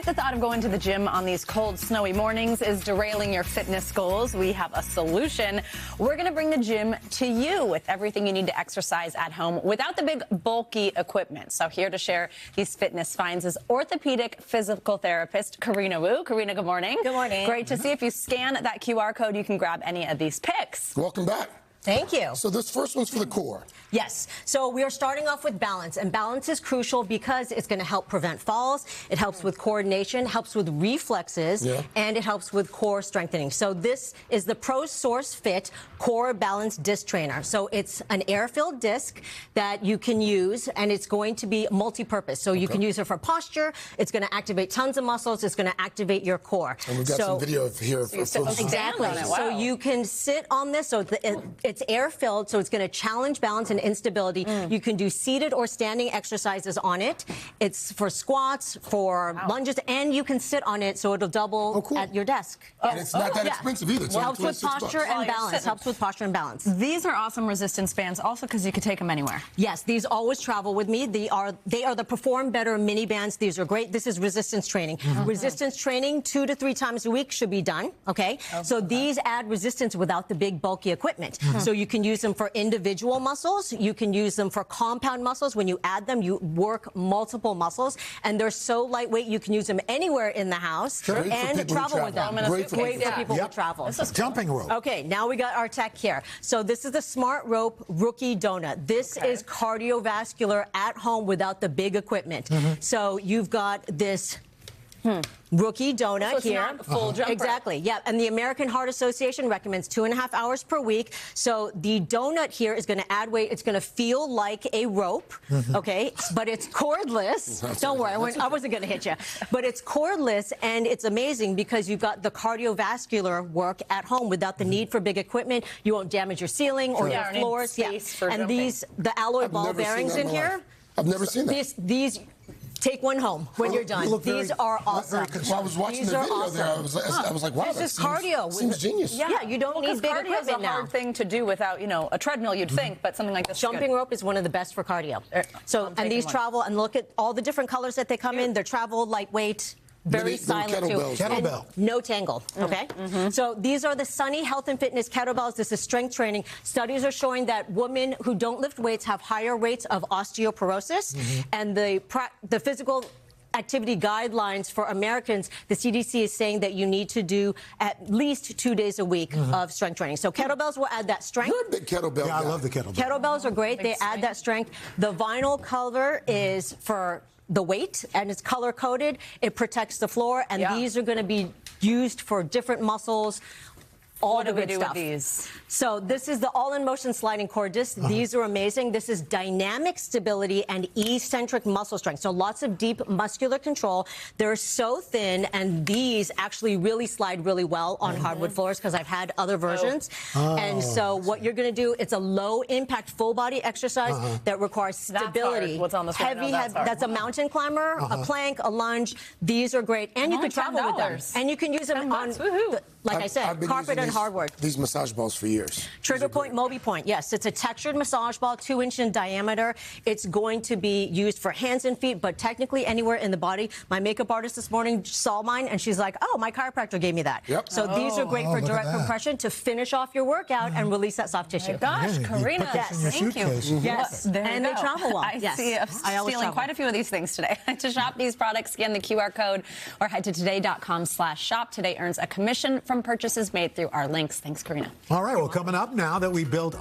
If the thought of going to the gym on these cold, snowy mornings is derailing your fitness goals, we have a solution. We're going to bring the gym to you with everything you need to exercise at home without the big, bulky equipment. So here to share these fitness finds is orthopedic physical therapist Karina Wu. Karina, good morning. Good morning. Great to see. If you scan that QR code, you can grab any of these pics. Welcome back. Thank you. So this first one's for the core. Yes. So we are starting off with balance, and balance is crucial because it's going to help prevent falls. It helps with coordination, helps with reflexes, and it helps with core strengthening. So this is the Pro Source Fit Core Balance Disc Trainer. So it's an air-filled disc that you can use, and it's going to be multi-purpose. So you can use it for posture. It's going to activate tons of muscles. It's going to activate your core. And we've got some video here. Exactly. Wow. So you can sit on this. So it's air-filled, so it's going to challenge balance and instability. You can do seated or standing exercises on it. It's for squats, for lunges, and you can sit on it, so it'll double at your desk. And it's not that expensive either. It's helps with posture and balance. Helps with posture and balance. These are awesome resistance bands also because you can take them anywhere. Yes, these always travel with me. They are the Perform Better mini bands. These are great. This is resistance training. Resistance training 2 to 3 times a week should be done, okay? So these add resistance without the big bulky equipment. So you can use them for individual muscles. You can use them for compound muscles. When you add them, you work multiple muscles, and they're so lightweight you can use them anywhere in the house and travel with them. Great for people who travel. This is jumping rope. Okay, now we got our tech here. So this is the Smart Rope Rookie Donut. This is cardiovascular at home without the big equipment. So you've got this Rookie donut so it's here. Not full jump Exactly. Yeah. And the American Heart Association recommends 2.5 hours per week. So the donut here is going to add weight. It's going to feel like a rope. Okay. But it's cordless. Don't worry. I wasn't going to hit you. But it's cordless, and it's amazing because you've got the cardiovascular work at home without the need for big equipment. You won't damage your ceiling or your floors. And the alloy ball bearings in here. I've never seen that. These. Take one home when you're done. These are awesome. Well, I was watching the video there. I was like, wow, this is cardio. Seems genius. Yeah, you don't need big cardio equipment is a hard thing to do without, a treadmill, you'd think, but something like this. Jumping rope is one of the best for cardio. So, and these travel, and look at all the different colors that they come in. They're travel, lightweight. Very silent too. Kettlebell. No tangle. Okay. So these are the Sunny Health and Fitness kettlebells. This is strength training. Studies are showing that women who don't lift weights have higher rates of osteoporosis, and the physical activity guidelines for Americans, the CDC is saying that you need to do at least 2 days a week of strength training. So kettlebells will add that strength. You're a big kettlebell guy. I love the kettlebell. Kettlebells are great. They add that strength. The vinyl cover is for the weight, and it's color coded. It protects the floor, and these are going to be used for different muscles. All the good stuff. With these? So this is the all-in-motion sliding core disc. These are amazing. This is dynamic stability and eccentric muscle strength. So lots of deep muscular control. They're so thin, and these actually really slide really well on hardwood floors because I've had other versions. And so what you're going to do, it's a low-impact full-body exercise that requires stability. What's on the heavy, that's a mountain climber, a plank, a lunge. These are great, and you can travel with them. And you can use them on, like I said, carpet and hardwood. These massage balls for years. Trigger point, Mobi point. Yes, it's a textured massage ball, 2-inch in diameter. It's going to be used for hands and feet, but technically anywhere in the body. My makeup artist this morning saw mine, and she's like, "Oh, my chiropractor gave me that." So these are great for direct compression to finish off your workout and release that soft tissue. Gosh, Karina, thank you. Yes, and they travel well. I see. I'm stealing quite a few of these things today. To shop these products, scan the QR code or head to today.com/shop. Today earns a commission from purchases made through our links. Thanks, Karina. All right, well, coming up now that we built our